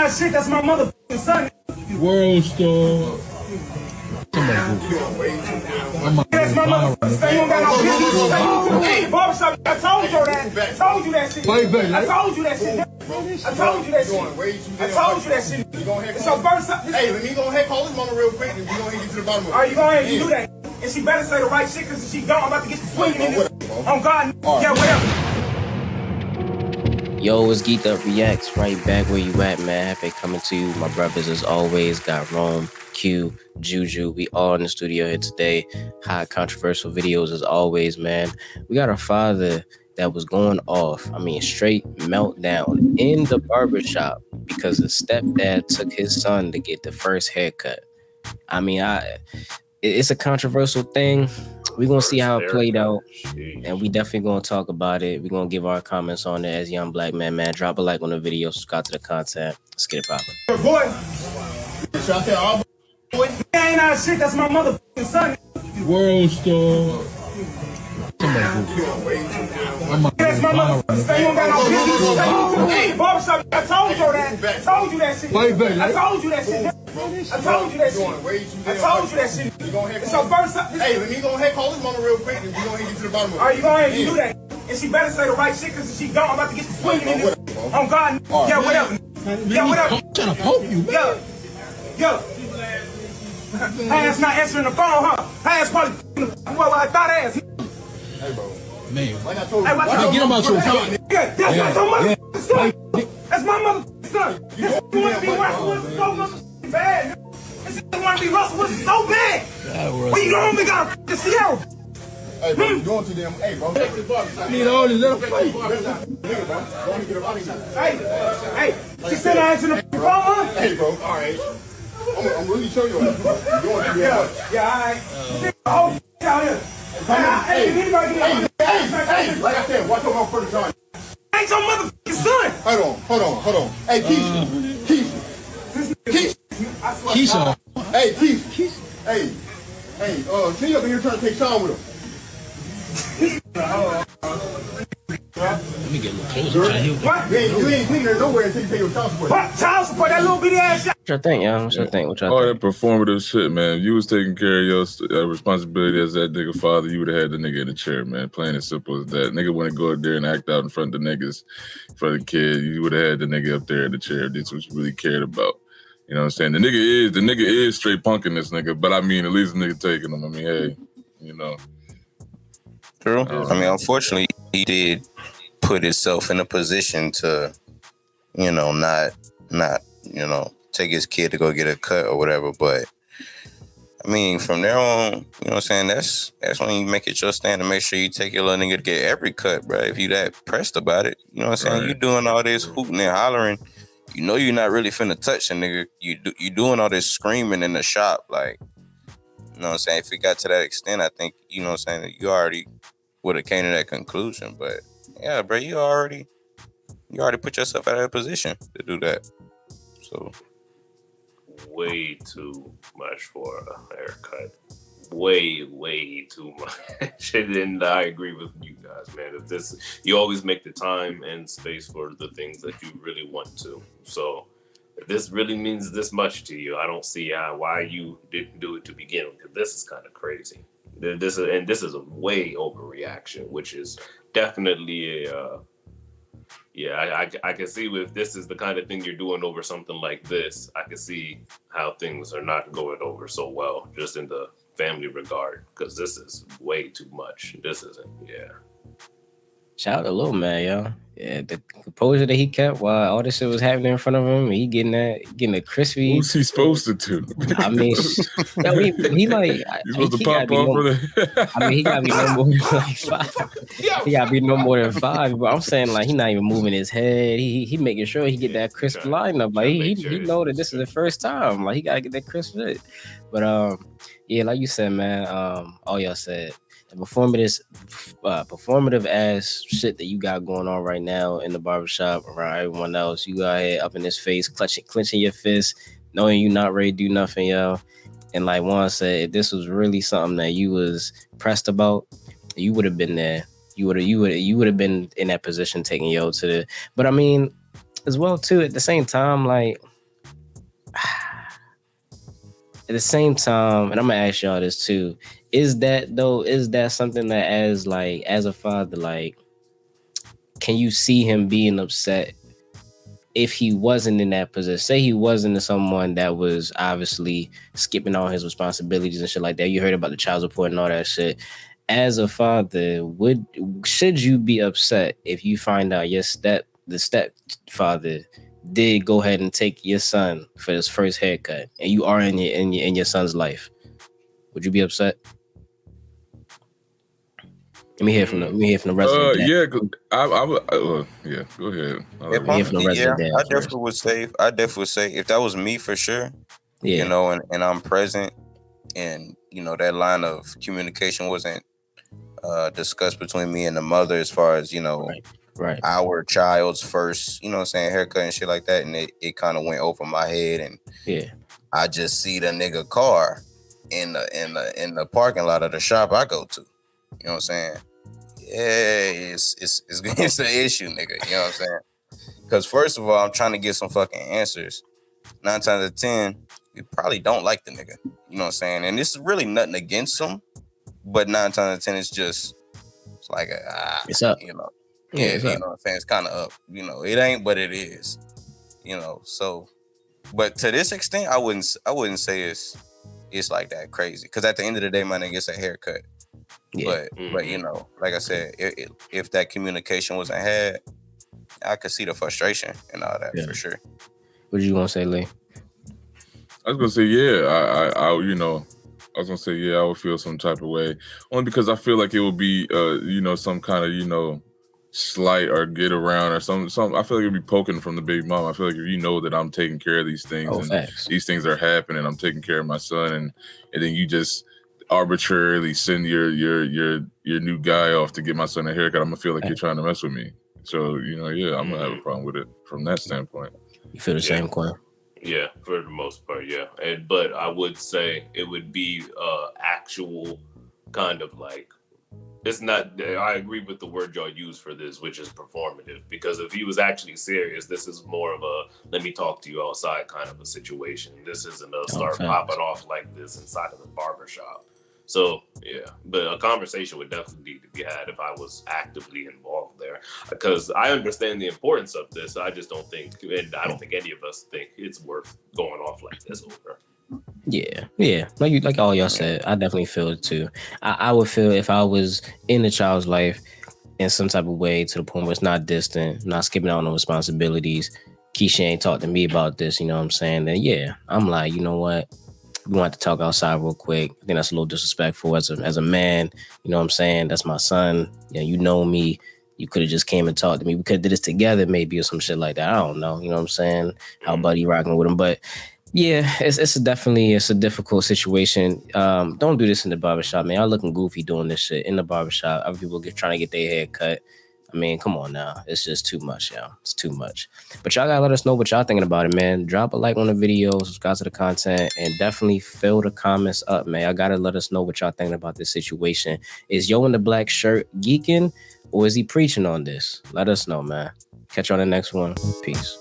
not shit. That's my motherfucking son. Worldstar. That's my motherfucking. You don't got no business. Hey, barbershop. I told you that. I told you that shit. I told you that shit. I told you that shit. I told you that shit. It's your first time. Hey, let me go ahead call this mama real quick and we go ahead and get to the bottom of it. Are you going ahead and do that? And she better say the right shit because if she don't, I'm about to get the swinging in this. On God. Yeah, whatever. Yo, it's Geekd Up Reacts, right back where you at, man. Happy coming to you. My brothers, as always, got Rome, Q, Juju. We all in the studio here today. Hot, controversial videos as always, man. We got a father that was going off. I mean, straight meltdown in the barbershop because his stepdad took his son to get the first haircut. I mean, it's a controversial thing. We're going to see how it played out, and we definitely going to talk about it. We're going to give our comments on it as young black men, man. Drop a like on the video, subscribe to the content. Let's get it poppin'. Boy, ain't not shit. That's my motherfucking son. Worldstar. That's my motherfucking. You don't got no business. Hey, barbershop. I told you that. I told you that shit. I told you that shit. I told you that shit. I told you that shit. It's your first time. Hey, let me go ahead and call this mama real quick and we go ahead and get to the bottom of it. Are you going ahead and do that? And she better say the right shit because if she don't, I'm about to get the swinging in this. On God. Yeah, whatever. Yeah, whatever. I'm trying to poke you, man. Yo. Hey, that's not answering the phone, huh? Hey, that's probably well, I thought ass. Hey, bro. Man. Like I told you. Hey, Get him out your phone. Yeah, that's not your motherfucking son. That's my motherfucking son. This you want to be wrestling with so motherfucking bad. This shit want to be wrestling with so bad. Well, you don't even got to see out. Hey, bro, you going too damn. Hey, bro. I need all this little fight. Hey, she said I answered the phone, huh? Hey, bro. All right. I'm really showing you. You're going too damn much. Yeah, all right. Oh, out here. Hey, anybody get Hey, like I said, watch your mouth for the time. ain't your motherfucking son. Hold on. Hey, Keisha. Keisha. Hey, Keisha. Hey, can you up in here trying to take Sean with him? Let me get a little closer. What? You ain't clean there nowhere until you pay your child support. What? Child support, that little bitty ass shit. What y'all think, y'all? What y'all think? All that performative shit, man. You was taking care of your responsibility as that nigga father. You would have had the nigga in the chair, man. Plain and simple as that. Nigga want to go up there and act out in front of the niggas for the kid. You would have had the nigga up there in the chair. That's what you really cared about. You know what I'm saying? The nigga is straight punking this nigga, but I mean, at least the nigga taking him. I mean, hey, you know. True. I mean, unfortunately, he did put himself in a position to, you know, not, you know, take his kid to go get a cut or whatever. But I mean, from there on, you know what I'm saying? That's when you make it your stand to make sure you take your little nigga to get every cut, bro. If you that pressed about it, you know what I'm saying? You doing all this hooting and hollering, you know you're not really finna touch a nigga. You doing all this screaming in the shop, like, you know what I'm saying? If it got to that extent, I think, you know what I'm saying, you already would have came to that conclusion. But yeah, bro, you already put yourself out of that position to do that. So way too much for a haircut. Way too much. And I agree with you guys, man. If this, you always make the time and space for the things that you really want to. So if this really means this much to you, I don't see why you didn't do it to begin with, because this is kind of crazy. This is a way overreaction, which is definitely a I can see if this is the kind of thing you're doing over something like this, I can see how things are not going over so well, just in the family regard, because this is way too much. This isn't, Shout out to Lil Man, yo. Yeah, the composure that he kept while all this shit was happening in front of him, he getting a crispy. Who's he supposed to do? I mean, yo, he like you supposed to pop off for that? I mean, he gotta be no more than like 5. He gotta be no more than 5. But I'm saying, like, he not even moving his head. He making sure he get that crisp lineup. Like he know that this is the first time. Like he gotta get that crisp fit. But yeah, like you said, man. All y'all said. The performative ass shit that you got going on right now in the barbershop around everyone else. You got here up in his face, clenching your fist, knowing you not ready to do nothing, yo. And like Juan said, if this was really something that you was pressed about, you would have been there. You would have been in that position taking yo to the. But I mean, as well too. At the same time, like, at the same time, and I'm gonna ask y'all this too: is that something that as a father, like, can you see him being upset if he wasn't in that position? Say he wasn't someone that was obviously skipping all his responsibilities and shit like that. You heard about the child support and all that shit. As a father, should you be upset if you find out the stepfather did go ahead and take your son for his first haircut, and you are in your son's life? Would you be upset? Let me hear from the resident. Yeah, I would. Yeah, go ahead. I definitely would say if that was me for sure. Yeah. You know, and I'm present, and you know that line of communication wasn't discussed between me and the mother as far as, you know, right. our child's first, you know what I'm saying, haircut and shit like that, and it kind of went over my head, and I just see the nigga car in the parking lot of the shop I go to. You know what I'm saying? Yeah, it's an issue, nigga. You know what I'm saying? Because first of all, I'm trying to get some fucking answers. 9 times out of 10, we probably don't like the nigga. You know what I'm saying? And this is really nothing against him, but 9 times out of 10, it's like it's up. You know, it's you up. know what I'm saying? It's kind of up. You know, it ain't, but it is. You know, so, but to this extent, I wouldn't say it's like that crazy. Because at the end of the day, my nigga, it's a haircut. Yeah. But you know, like I said, if that communication wasn't had, I could see the frustration and all that for sure. What you gonna say, Lee? I was gonna say, I you know, I was gonna say, I would feel some type of way, only because I feel like it would be, you know, some kind of, you know, slight or get around or some. I feel like it'd be poking from the baby mom. I feel like if you know that I'm taking care of these things and facts. These things are happening, I'm taking care of my son, and then you just arbitrarily send your new guy off to get my son a haircut, I'm gonna feel like you're trying to mess with me. So, you know, I'm gonna have a problem with it from that standpoint. You feel the same, Quan? Yeah, for the most part, yeah. But I would say it would be actual kind of like, it's not, I agree with the word y'all use for this, which is performative, because if he was actually serious, this is more of a let me talk to you outside kind of a situation. This isn't a start popping off like this inside of the barbershop. So, yeah, but a conversation would definitely need to be had if I was actively involved there, because I understand the importance of this. I just don't think, and I don't think any of us think it's worth going off like this over. Yeah. Like all y'all said, I definitely feel it too. I would feel if I was in the child's life in some type of way to the point where it's not distant, not skipping out on responsibilities. Keisha ain't talked to me about this, you know what I'm saying? Then I'm like, you know what? We want to talk outside real quick. I think that's a little disrespectful as a man. You know what I'm saying? That's my son. You know me. You could have just came and talked to me. We could have did this together maybe or some shit like that. I don't know. You know what I'm saying? How buddy rocking with him. But yeah, it's a difficult situation. Don't do this in the barbershop, man. Y'all looking goofy doing this shit in the barbershop. Other people trying to get their hair cut. I mean, come on now. It's just too much, y'all. It's too much. But y'all gotta let us know what y'all thinking about it, man. Drop a like on the video, subscribe to the content, and definitely fill the comments up, man. Y'all gotta let us know what y'all thinking about this situation. Is Yo in the black shirt geeking, or is he preaching on this? Let us know, man. Catch you on the next one. Peace.